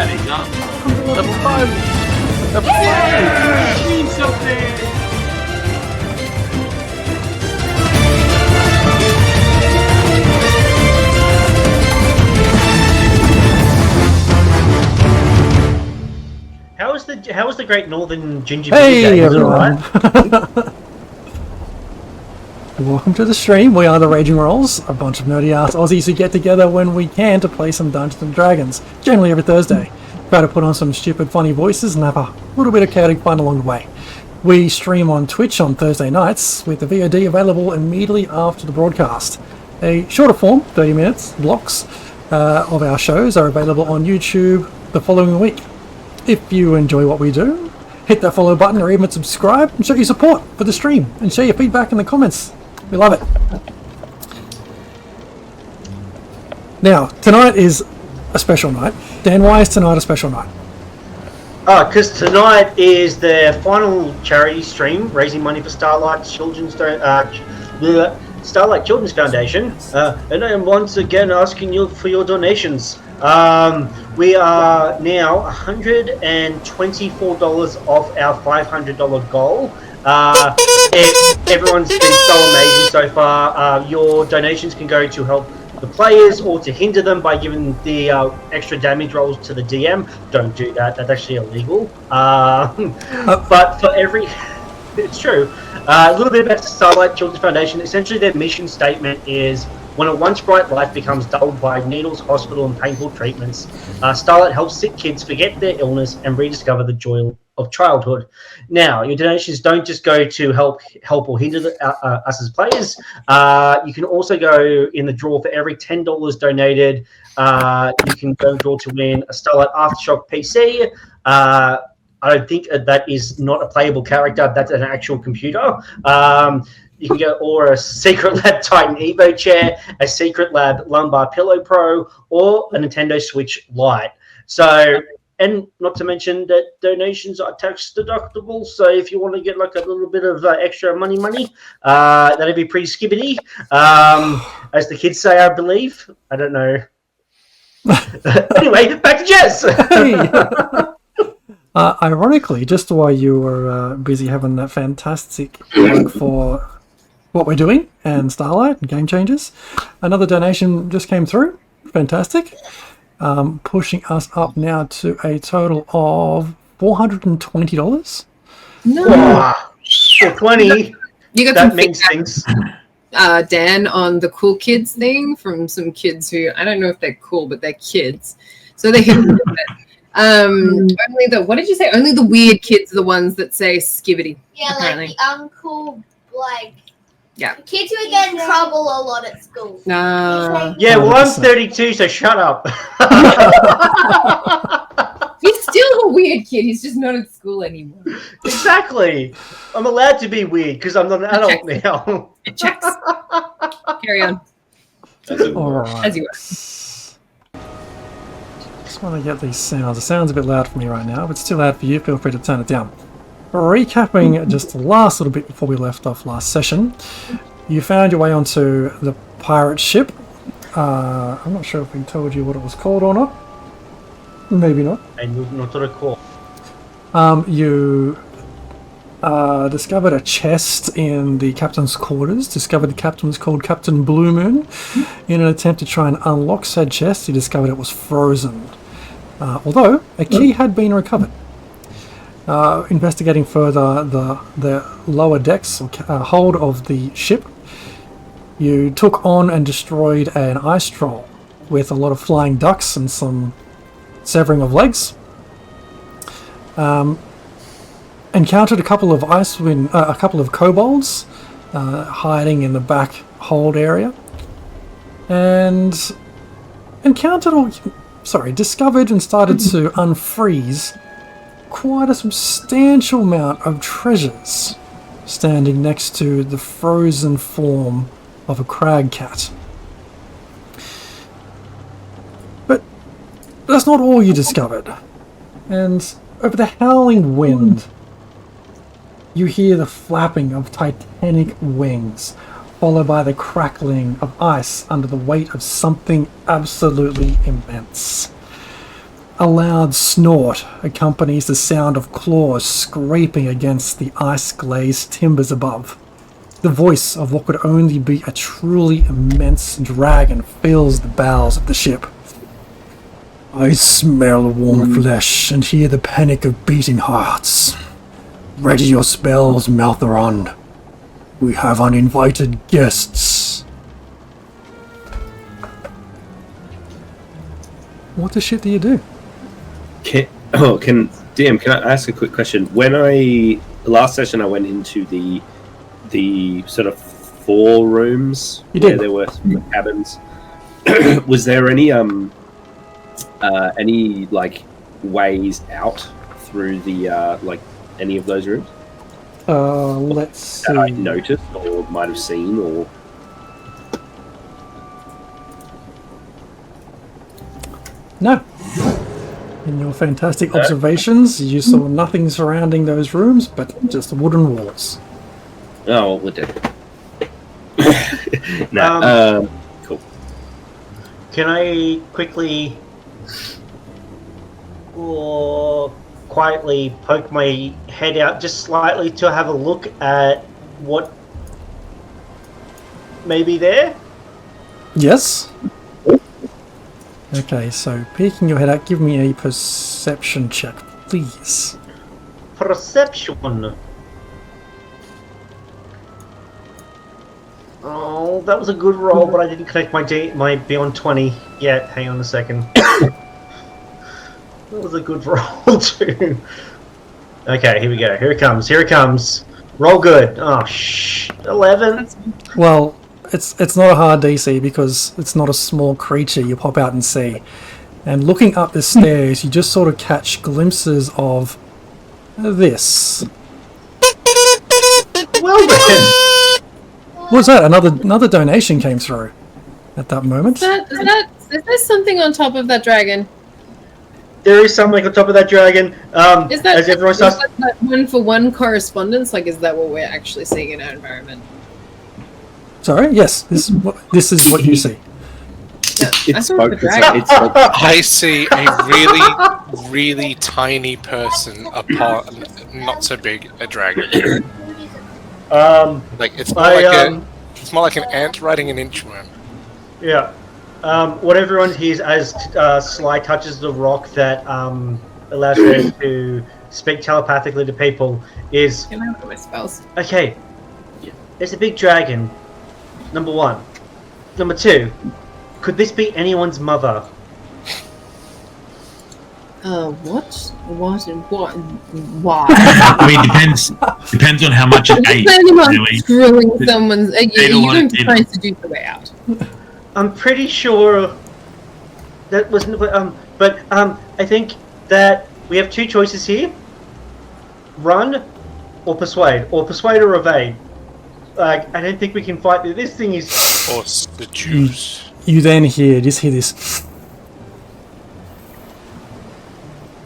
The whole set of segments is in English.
adding up. Level 5! Level 5! Mean something! How was the Great Northern Ginger Hey Beer Day? everyone! Welcome to the stream. We are the Raging Rolls, a bunch of nerdy ass Aussies who get together when we can to play some Dungeons and Dragons, generally every Thursday. Try to put on some stupid funny voices and have a little bit of chaotic fun along the way. We stream on Twitch on Thursday nights, with the VOD available immediately after the broadcast. A shorter form, 30 minutes, blocks, of our shows are available on YouTube the following week. If you enjoy what we do, hit that follow button or even subscribe and show your support for the stream and share your feedback in the comments. We love it. Now, tonight is a special night. Dan, why is tonight a special night? Because tonight is the final charity stream, raising money for Starlight Children's Foundation, and I am once again asking you for your donations. We are now $124 off our $500 goal. Everyone's been so amazing so far. Your donations can go to help the players or to hinder them by giving the extra damage rolls to the DM. Don't do that. That's actually illegal. But for every... It's true. A little bit about Starlight Children's Foundation. Essentially, their mission statement is, when a once bright life becomes dulled by needles, hospital, and painful treatments, Starlight helps sick kids forget their illness and rediscover the joy of childhood. Now, your donations don't just go to help or hinder us as players. You can also go in the draw for every $10 donated. You can go draw to win a Starlight Aftershock PC. I don't think that is not a playable character. That's an actual computer. You can go or a Secret Lab Titan Evo chair, a Secret Lab Lumbar Pillow Pro, or a Nintendo Switch Lite. So, and not to mention that donations are tax deductible. So if you want to get like a little bit of extra money, that'd be pretty skibbity. As the kids say, I believe. I don't know. Anyway, back to Jess. Hey. Ironically, just while you were busy having that fantastic work for what we're doing and Starlight and Game Changers, another donation just came through. Fantastic. Pushing us up now to a total of $420. No. Wow. 420. You got that means things. Dan, on the cool kids thing from some kids who, I don't know if they're cool, but they're kids. So they hit me with it. Only the, what did you say? Only the weird kids are the ones that say skibbity. Yeah, apparently. like the uncool, like, yeah, kids who get in trouble a lot at school. Yeah, well, I'm 32, so shut up. He's still a weird kid. He's just not at school anymore. Exactly. I'm allowed to be weird because I'm not an adult now. It checks. Carry on. All right. As you were. Just want to get these sounds. The sound's a bit loud for me right now. If it's too loud for you, feel free to turn it down. Recapping just the last little bit before we left off last session, you found your way onto the pirate ship. I'm not sure if we told you what it was called or not. Maybe not. I'm not recall. You discovered a chest in the captain's quarters. Discovered the captain was called Captain Blue Moon. In an attempt to try and unlock said chest, you discovered it was frozen. Although a key had been recovered. Investigating further the lower decks hold of the ship, you took on and destroyed an ice troll with a lot of flying ducks and some severing of legs. Encountered a couple of a couple of kobolds hiding in the back hold area, and discovered and started to unfreeze quite a substantial amount of treasures standing next to the frozen form of a crag cat. But that's not all you discovered. And over the howling wind, you hear the flapping of titanic wings, followed by the crackling of ice under the weight of something absolutely immense. A loud snort accompanies the sound of claws scraping against the ice-glazed timbers above. The voice of what could only be a truly immense dragon fills the bowels of the ship. I smell warm flesh and hear the panic of beating hearts. Ready your spells, Maltheron. We have uninvited guests. What the shit do you do? DM, can I ask a quick question? Last session I went into the sort of 4 rooms where there were some cabins. Was there any like ways out through the like any of those rooms? Let's see. That I noticed or might have seen or No. In your fantastic observations, you saw nothing surrounding those rooms but just wooden walls. oh, we're dead. Cool. Can I quickly or quietly poke my head out just slightly to have a look at what may be there? Yes? Okay, so peeking your head out, give me a perception check, please. Perception. Oh, that was a good roll, but I didn't connect my beyond 20 yet. Hang on a second. That was a good roll too. Okay, here we go. Here it comes. Here it comes. Roll good. Oh, 11. Well, it's not a hard DC because it's not a small creature you pop out and see. And looking up the stairs, you just sort of catch glimpses of this. Well then. What's that? Another donation came through at that moment. Is there something on top of that dragon? There is something on top of that dragon. Is that, as everyone is starts. that one-for-one correspondence? Like, is that what we're actually seeing in our environment? Sorry? Yes, this is what you see. It's I thought spoke. the dragon. It's like, I see a really, really tiny person apart, not so big, a dragon. Like it's more like an ant riding an inchworm. Yeah. What everyone hears as Sly touches the rock that allows her to speak telepathically to people is, Can I look at my spells? okay, there's a big dragon, number 1. Number 2, could this be anyone's mother? What and what and why? I mean, depends on how much it ate. Planning on Really. screwing someone's. Ate a You lot don't of dinner. try to seduce the way out. I'm pretty sure that wasn't. But I think that we have 2 choices here: run or persuade, or evade. Like, I don't think we can fight. This thing is. Or the Jews. You then hear this.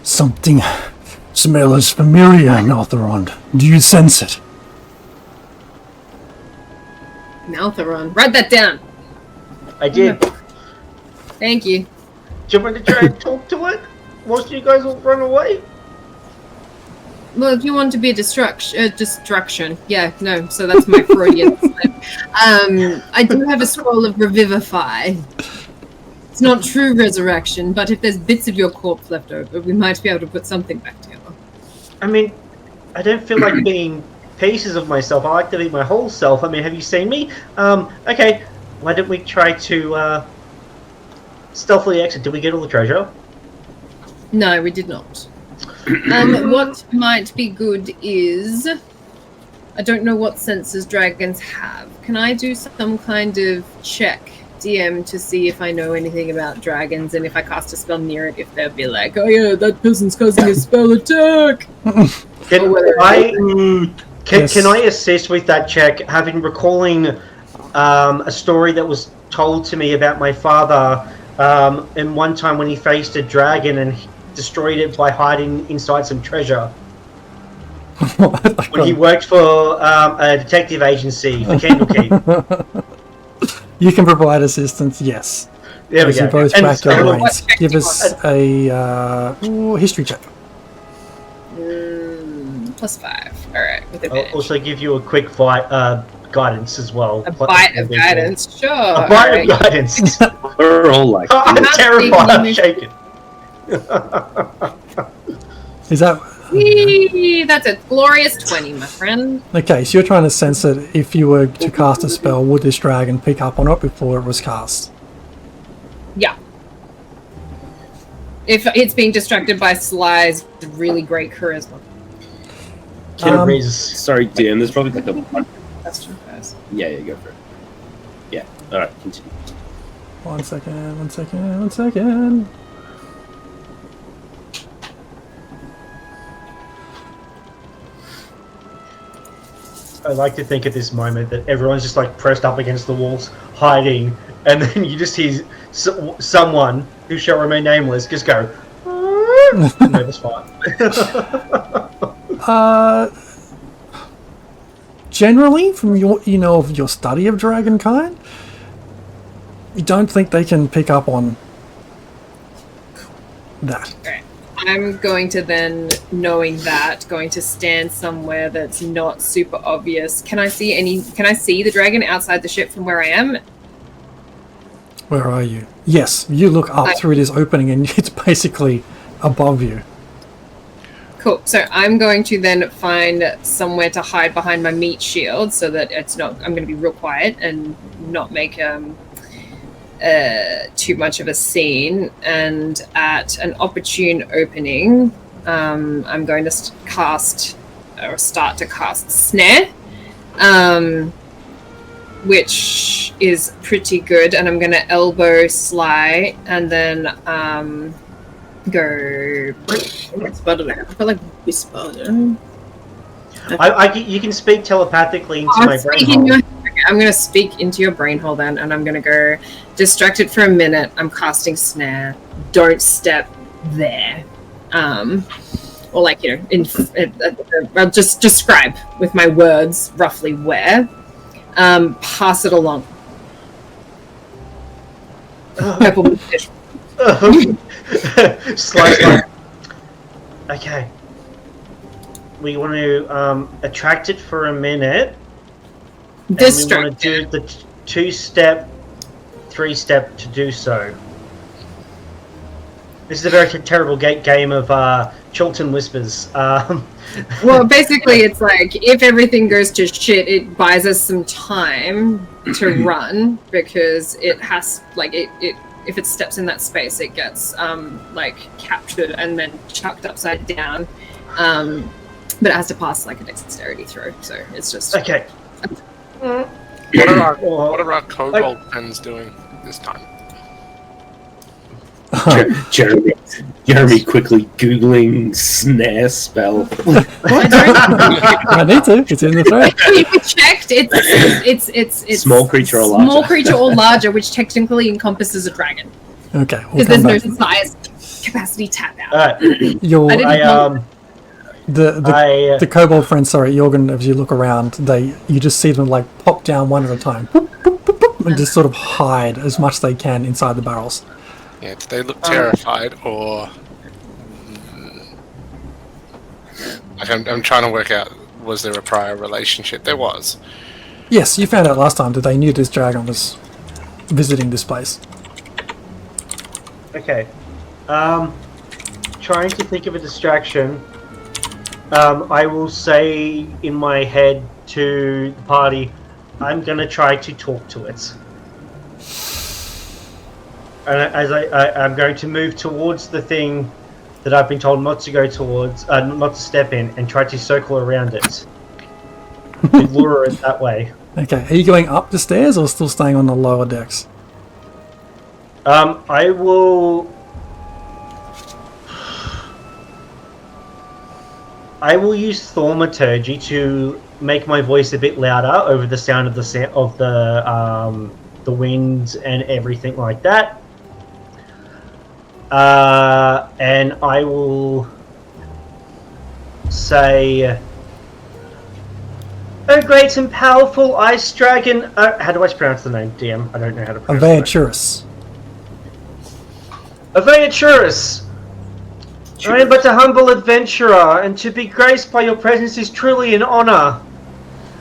Something smells familiar, Maltheron. Do you sense it? Maltheron, write that down. I did. Thank you. Do you want me to try and talk to it? Most of you guys will run away. Well, if you want to be a destruction. Yeah, no, so that's my Freudian slip. I do have a scroll of revivify. It's not true resurrection, but if there's bits of your corpse left over, we might be able to put something back together. I mean, I don't feel like being pieces of myself. I like to be my whole self. I mean, have you seen me? Okay, why don't we try to stealthily exit? Did we get all the treasure? No, we did not. What might be good is... I don't know what senses dragons have. Can I do some kind of check, DM, to see if I know anything about dragons, and if I cast a spell near it, if they'll be like, oh yeah, that person's casting a spell attack! Can Yes. can I assist with that check, having recalling a story that was told to me about my father and one time when he faced a dragon and destroyed it by hiding inside some treasure. When he worked for a detective agency for Candlekeep. You can provide assistance, yes. There we As you go. both And rack your so- brains, give us a history check. +5. All right, with I'll advantage. also give you a quick guidance as well. A bite of guidance, sure. A bite of guidance. We're all like, I'm Not terrified. I'm speaking shaking. Is that Whee! That's a glorious 20, my friend. okay? So you're trying to sense that if you were to cast a spell, would this dragon pick up on it before it was cast? Yeah. If it's being distracted by Sly's really great charisma. sorry, Dan. There's probably like a Question first. yeah. Go for it. Yeah. All right. Continue. 1 second. 1 second. 1 second. I like to think at this moment that everyone's just like pressed up against the walls, hiding, and then you just hear someone who shall remain nameless just go. No, that's fine. Generally, from your of your study of dragonkind, you don't think they can pick up on that. Okay. I'm going to then, knowing that, going to stand somewhere that's not super obvious. Can I see the dragon outside the ship from where I am? Where are you? Yes, you look up through this opening and it's basically above you. Cool. So I'm going to then find somewhere to hide behind my meat shield so that it's not. I'm going to be real quiet and not make too much of a scene. And at an opportune opening, I'm going to start to cast Snare, which is pretty good. And I'm going to elbow Sly and then go. What spell did I have? I feel like whisper. You can speak telepathically into my brain hole. I'm going to speak into your brain hole then, and I'm going to go distracted for a minute. I'm casting Snare. Don't step there. Or like, I'll just describe with my words roughly where. Pass it along. Purple fish. Slice. Okay. We want to attract it for a minute. Distract. And we want to do the 2-step, 3-step to do so. This is a very terrible game of Chilton Whispers. Well, basically, it's like if everything goes to shit, it buys us some time to run because it has if it steps in that space, it gets captured and then chucked upside down. But it has to pass like a dexterity throw, so it's just okay. What are our kobold friends doing this time? Jeremy quickly googling snare spell. I need to. It's in the thread. We checked. It's small creature or larger. Small creature or larger, which technically encompasses a dragon. Okay, because there's no size capacity tap out. The kobold friends, sorry, Jorgen, as you look around, you just see them like pop down one at a time, boop, boop, boop, boop, and just sort of hide as much as they can inside the barrels. Yeah, do they look terrified or? I'm trying to work out. Was there a prior relationship? There was. Yes, you found out last time that they knew this dragon was visiting this place. Okay. Trying to think of a distraction. I will say in my head to the party, I'm going to try to talk to it. And as I'm going to move towards the thing that I've been told not to go towards, not to step in, and try to circle around it. To lure it that way. Okay, are you going up the stairs or still staying on the lower decks? I will use thaumaturgy to make my voice a bit louder over the sound of the wind and everything like that. And I will say, "Oh, great and powerful ice dragon." How do I pronounce the name, DM? I don't know how to pronounce it. Adventurous. Adventurous! I am but a humble adventurer, and to be graced by your presence is truly an honor.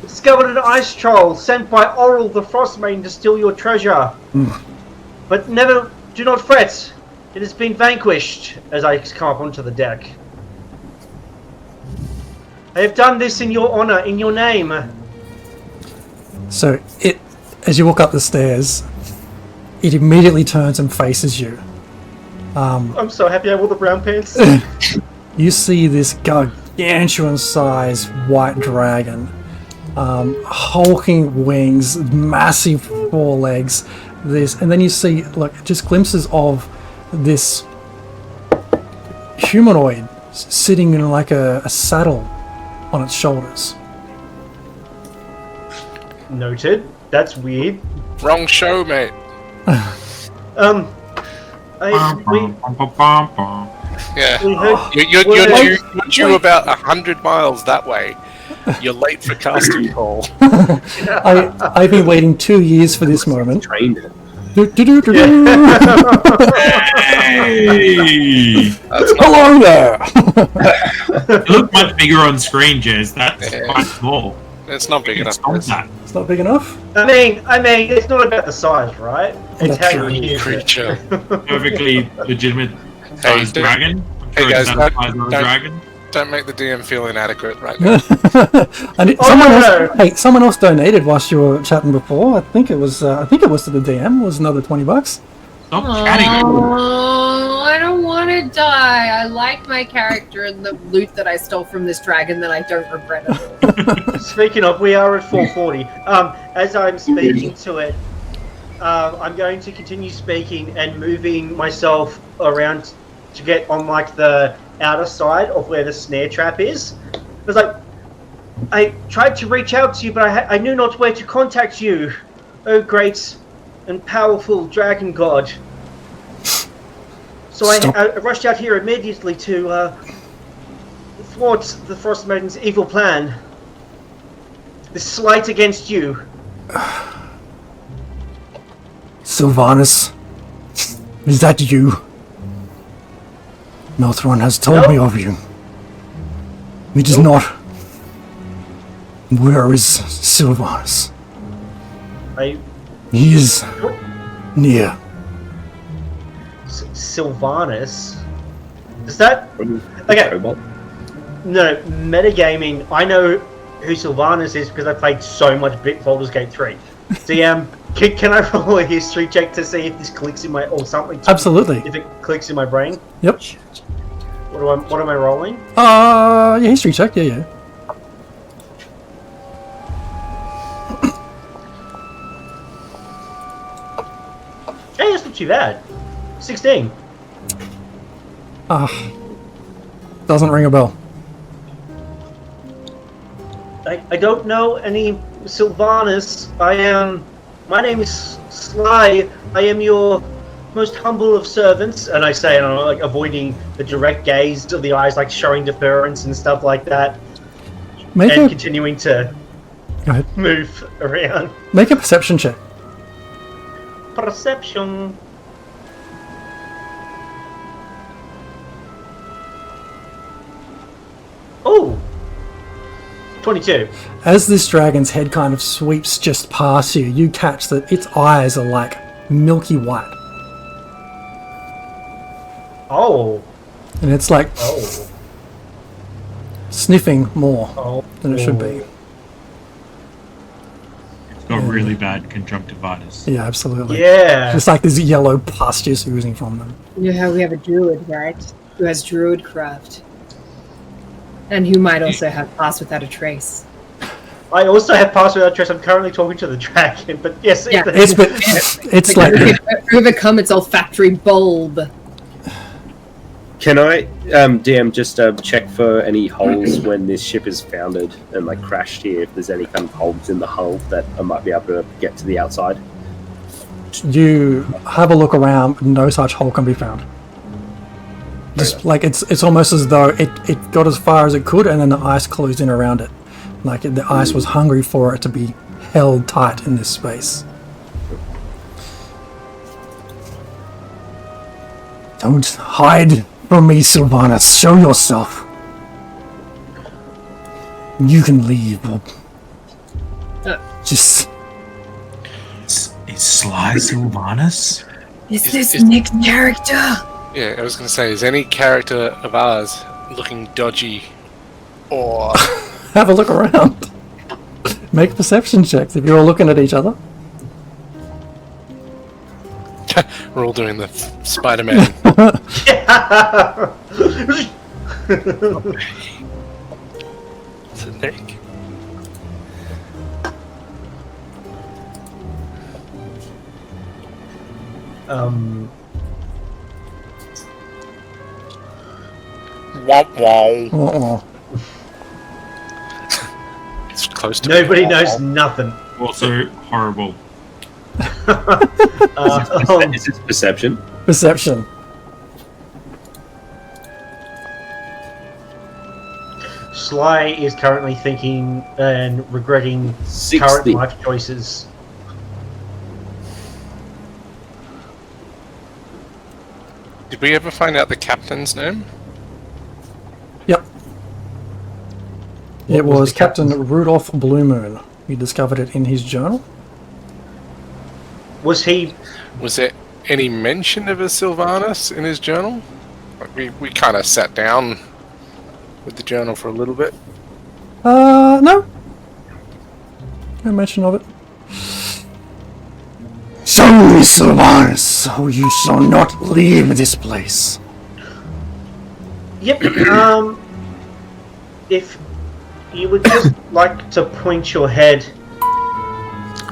Discovered an ice troll sent by Oral the Frostmaiden to steal your treasure. But do not fret. It has been vanquished, as I come up onto the deck. I have done this in your honor, in your name. So as you walk up the stairs, it immediately turns and faces you. I'm so happy I wore the brown pants. You see this gargantuan-sized white dragon, hulking wings, massive forelegs. And then you see just glimpses of this humanoid sitting in like a saddle on its shoulders. Noted. That's weird. Wrong show, mate. Yeah. You're due about 100 miles that way. You're late for casting call. I've been waiting 2 years for this moment. Trained it. Hey! Hello there! You look much bigger on screen, Jez. That's quite small. It's not big enough. It's not big enough? I mean, it's not about the size, right? It's how you use creature. Perfectly legitimate sized dragon. I'm sure Hey guys, dragon. Don't make the DM feel inadequate right now. Someone else donated whilst you were chatting before. I think it was to the DM. It was another $20. Stop chatting. Oh, I don't want to die. I like my character and the loot that I stole from this dragon that I don't regret it. Speaking of, we are at 4:40. As I'm speaking to it, I'm going to continue speaking and moving myself around to get on like the outer side of where the snare trap is. It was like, I tried to reach out to you, but I knew not where to contact you. Oh, great and powerful dragon god. So I rushed out here immediately to thwart the Frostmaiden's evil plan. The slight against you. Sylvanus, is that you? Melthron has told me of you. It is not. Where is Sylvanus? He is near. Sylvanus? Is that... Okay. No, metagaming, I know who Sylvanus is because I played so much Baldur's Gate 3. DM, can I roll a history check to see if this clicks in my... or something? Absolutely. If it clicks in my brain? Yep. What am I rolling? Yeah, history check, yeah. Hey, that's not too bad. 16. Doesn't ring a bell. I don't know any Sylvanus. My name is Sly. I am your most humble of servants. And I say, and I'm like avoiding the direct gaze of the eyes, like showing deference and stuff like that. Continuing to move around. Make a perception check. Perception. Oh! 22. As this dragon's head kind of sweeps just past you, you catch that its eyes are like milky white. Oh. And it's like sniffing more than it should be. It's got really bad conjunctivitis. Yeah, absolutely. Yeah. Just like there's yellow pus just oozing from them. You know how we have a druid, right? Who has druid craft. And who might also have pass without a trace. I also have pass without a trace. I'm currently talking to the dragon, but yes. Yeah. It's like... overcome its olfactory bulb. Can I, DM, just check for any holes when this ship is founded and like crashed here? If there's any kind of holes in the hull that I might be able to get to the outside. You have a look around, no such hole can be found. Just like it's almost as though it got as far as it could, and then the ice closed in around it. Like the ice was hungry for it to be held tight in this space. Don't hide from me, Sylvanas. Show yourself. You can leave, Bob. Just... Is Sly Sylvanas? Is this Nick's character? Yeah, I was going to say, is any character of ours looking dodgy or... Have a look around. Make perception checks if you're all looking at each other. We're all doing the Spider-Man. It's a Nick. Uh-oh. It's close to Nobody knows nothing. Also horrible. Is this perception? Perception. Sly is currently thinking and regretting 60. current life choices. Did we ever find out the captain's name? Yep. It was Captain Rudolph Bluemoon. He discovered it in his journal. Was he... Was there any mention of a Sylvanas in his journal? We kind of sat down with the journal for a little bit. No. No mention of it. Show me, Sylvanas, or you shall not leave this place. Yep, if you would just like to point your head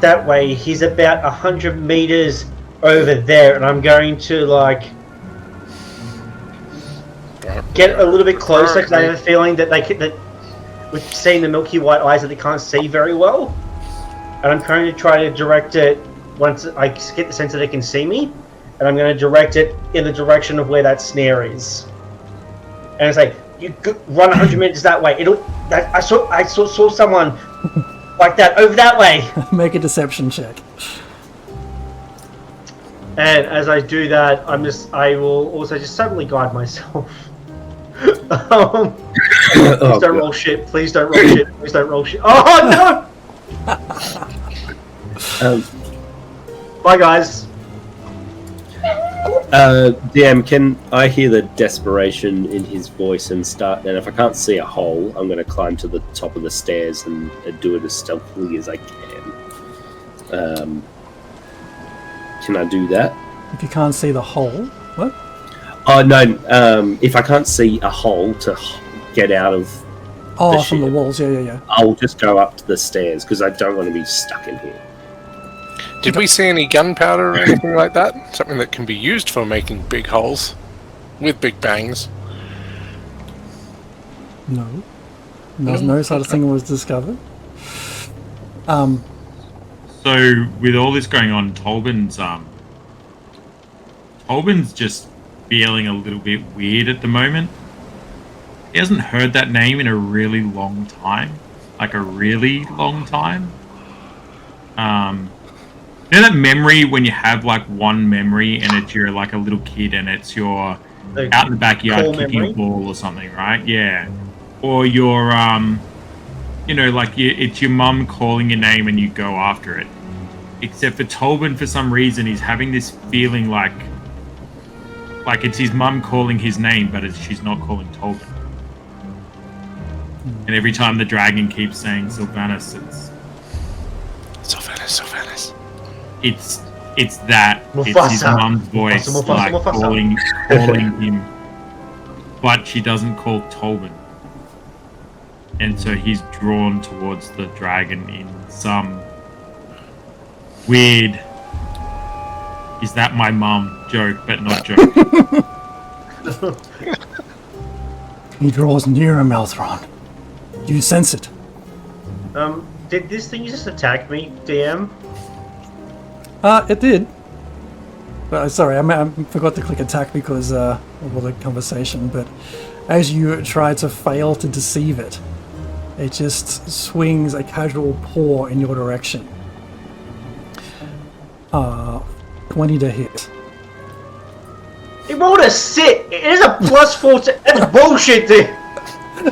that way, he's about 100 meters over there, and I'm going to, like, get a little bit closer, because I have a feeling that with seeing the milky white eyes that they can't see very well, and I'm going to try to direct it once I get the sense that they can see me, and I'm going to direct it in the direction of where that snare is. And it's like, you run 100 meters that way. I saw someone like that over that way. Make a deception check. And as I do that, I will also just suddenly guide myself. Please don't roll shit. Please don't roll shit. Please don't roll shit. Oh no! Bye, guys. DM, can I hear the desperation in his voice and start? And if I can't see a hole, I'm going to climb to the top of the stairs and do it as stealthily as I can. Can I do that? If you can't see the hole, what? Oh no! If I can't see a hole to get out of from the walls, yeah. I'll just go up to the stairs because I don't want to be stuck in here. Did we see any gunpowder or anything like that? Something that can be used for making big holes with big bangs? No. No such thing was discovered. So with all this going on, Tolbin's just feeling a little bit weird at the moment. He hasn't heard that name in a really long time. Like a really long time. You know that memory when you have like one memory and it's you're like a little kid and it's your out in the backyard kicking a ball or something, right? Yeah. Or you're it's your mum calling your name and you go after it. Except for Tolbin, for some reason, he's having this feeling like it's his mum calling his name, but she's not calling Tolbin. And every time the dragon keeps saying Sylvanas, it's Sylvanas. It's that. Mufasa. It's his mum's voice, Mufasa. calling him, but she doesn't call Tolbin. And so he's drawn towards the dragon in some weird, is that my mum joke, but not joke. He draws nearer, Malthron. You sense it. Did this thing just attack me, DM? It did. But sorry, I forgot to click attack because of all the conversation, but as you try to fail to deceive it, it just swings a casual paw in your direction. 20 to hit. He rolled a sit. It is a +4 to... That's bullshit, dude.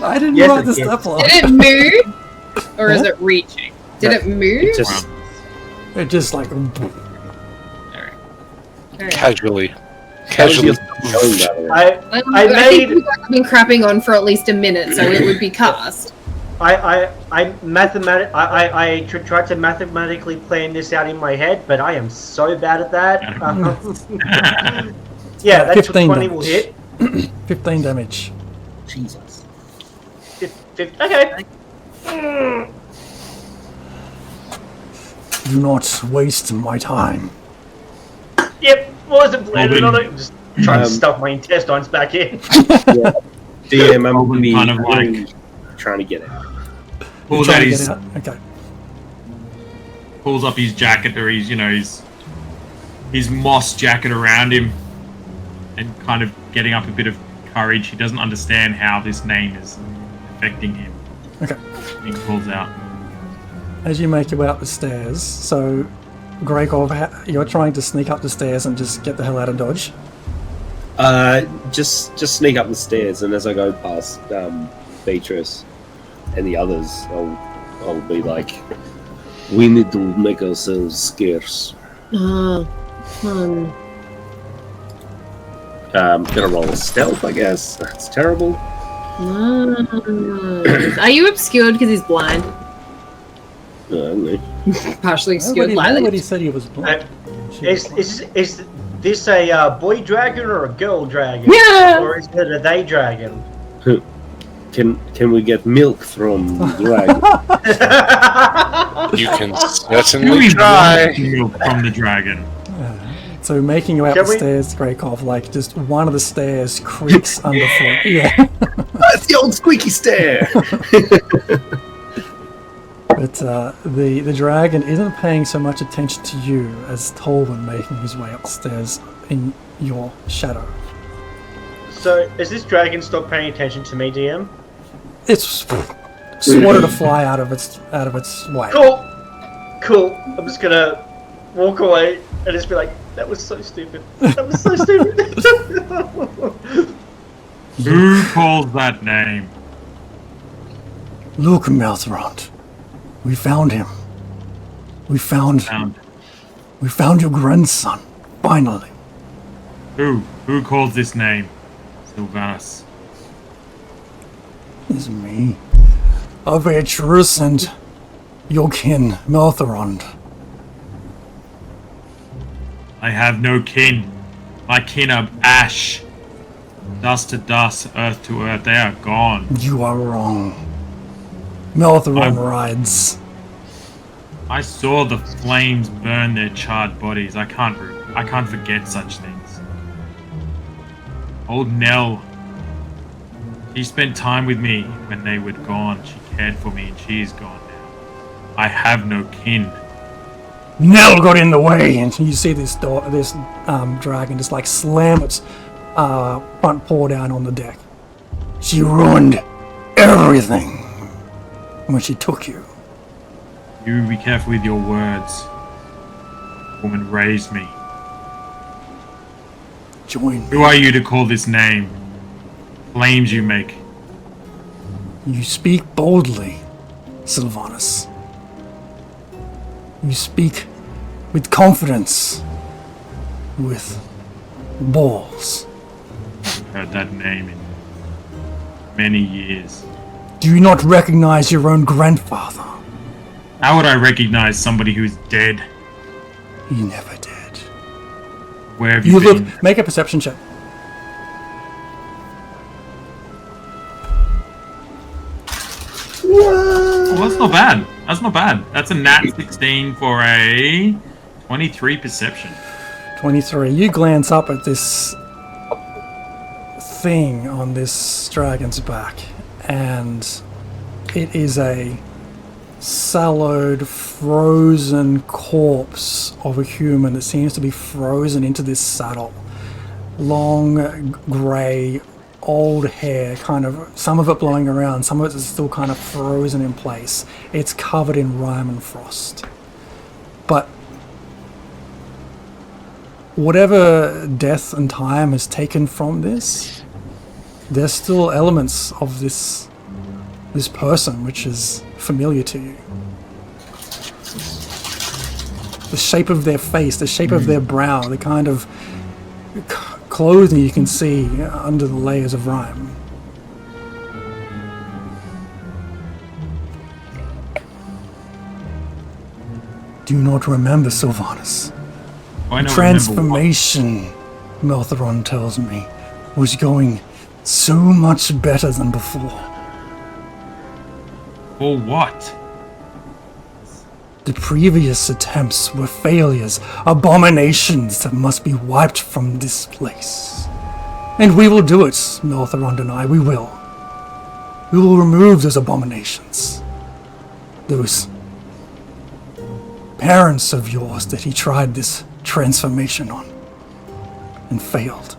I didn't Yes, write the it is. step line. Did it move? Or is it reaching? Did it move? It just It just like... Alright. Casually. How's your Casually. going, by the way? I think made... you guys have been crapping on for at least a minute, so it would be cast. I tried to mathematically plan this out in my head, but I am so bad at that. Yeah, that 15 20 will hit. 15 damage. Jesus. Okay. Do not waste my time. Yep, wasn't planning on Robin. it. I'm just trying to stuff my intestines back in. Yeah. DM, I'm Robin be kind of like- trying to get out. Pulls Try out to get his, out. Okay. pulls up his jacket or his, his moss jacket around him, and kind of getting up a bit of courage. He doesn't understand how this name is affecting him. Okay. He pulls out. As you make your way up the stairs, so Gregor, you're trying to sneak up the stairs and just get the hell out of Dodge. Just sneak up the stairs, and as I go past Beatrice and the others, I'll be like, we need to make ourselves scarce. Gonna roll a stealth, I guess. That's terrible. Are you obscured because he's blind? No. Partially obscured Nobody lightly. said he was blind. Is this a boy dragon or a girl dragon? Yeah. Or is it a they dragon? Can we get milk from the dragon? You can Do certainly we try. want milk from the dragon? So making your way up Can the we- stairs, Gregor, like just one of the stairs creaks underfoot. Yeah. That's the old squeaky stair. But the dragon isn't paying so much attention to you as Tolwyn making his way upstairs in your shadow. So, has this dragon stopped paying attention to me, DM? It's swatted to fly out of its way. Cool. I'm just gonna walk away and just be like, that was so stupid. That was so stupid. Who calls that name? Look, Melthorond, we found him. We found your grandson. Finally. Who calls this name? Sylvanas. It's me, Beatrice, and your kin, Melthorond. I have no kin. My kin are ash. Dust to dust, earth to earth. They are gone. You are wrong. Melthorond I'm- rides. I saw the flames burn their charred bodies. I can't forget such things. Old Nell. She spent time with me when they were gone. She cared for me, and she is gone now. I have no kin. Nell got in the way, and you see this dragon just like slam its front paw down on the deck. She ruined everything when she took you. You be careful with your words. The woman raised me. Join me. Who are you to call this name? Claims you make. You speak boldly, Sylvanas. You speak with confidence, with balls. I've heard that name in many years. Do you not recognize your own grandfather? How would I recognize somebody who's dead? He never did. Where have you You been? look. Make a perception check. Oh, that's not bad. That's not bad. That's a nat 16 for a 23 perception. 23. You glance up at this thing on this dragon's back, and it is a sallowed, frozen corpse of a human that seems to be frozen into this saddle. Long, grey, old hair, kind of, some of it blowing around, some of it is still kind of frozen in place. It's covered in rime and frost. But whatever death and time has taken from this, there's still elements of this person which is familiar to you. The shape of their face, the shape of their brow, the kind of clothing you can see under the layers of rime. Do you not remember, Sylvanas? I don't Transformation, Meltheron tells me, was going so much better than before. For what? The previous attempts were failures, abominations that must be wiped from this place. And we will do it, Meltheron and I, we will. We will remove those abominations. Those parents of yours that he tried this transformation on and failed.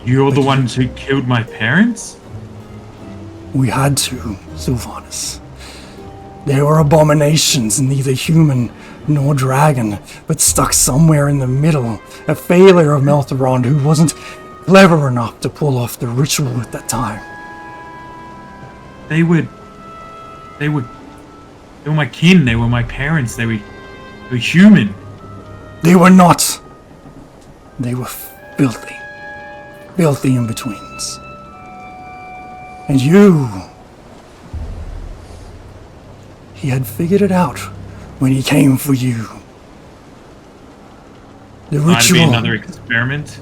You're the ones who killed my parents? We had to, Sylvanas. They were abominations, neither human nor dragon, but stuck somewhere in the middle. A failure of Meltheron who wasn't clever enough to pull off the ritual at that time. They were my kin, they were my parents, they were human. They were not. They were filthy. Filthy in-betweens. And you... He had figured it out when he came for you. The Might be ritual... another experiment.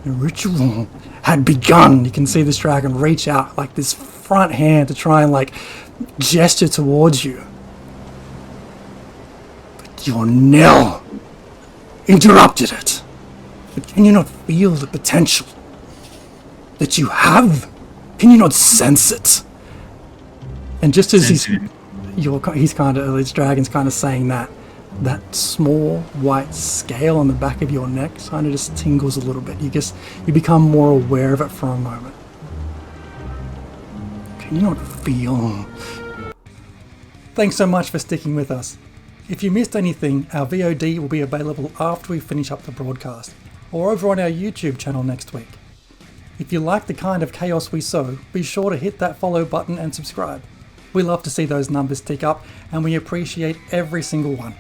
The ritual had begun. You can see this dragon reach out like this front hand to try and like gesture towards you. But your knell interrupted it. But can you not feel the potential that you have? Can you not sense it? And just as this dragon's kind of saying that small white scale on the back of your neck kind of just tingles a little bit. You become more aware of it for a moment. Can you not feel? Thanks so much for sticking with us. If you missed anything, our VOD will be available after we finish up the broadcast, or over on our YouTube channel next week. If you like the kind of chaos we sow, be sure to hit that follow button and subscribe. We love to see those numbers tick up, and we appreciate every single one.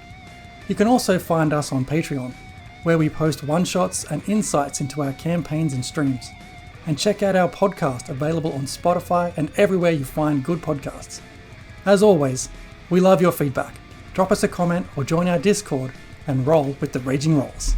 You can also find us on Patreon, where we post one-shots and insights into our campaigns and streams. And check out our podcast, available on Spotify and everywhere you find good podcasts. As always, we love your feedback. Drop us a comment or join our Discord and roll with the Raging Rolls.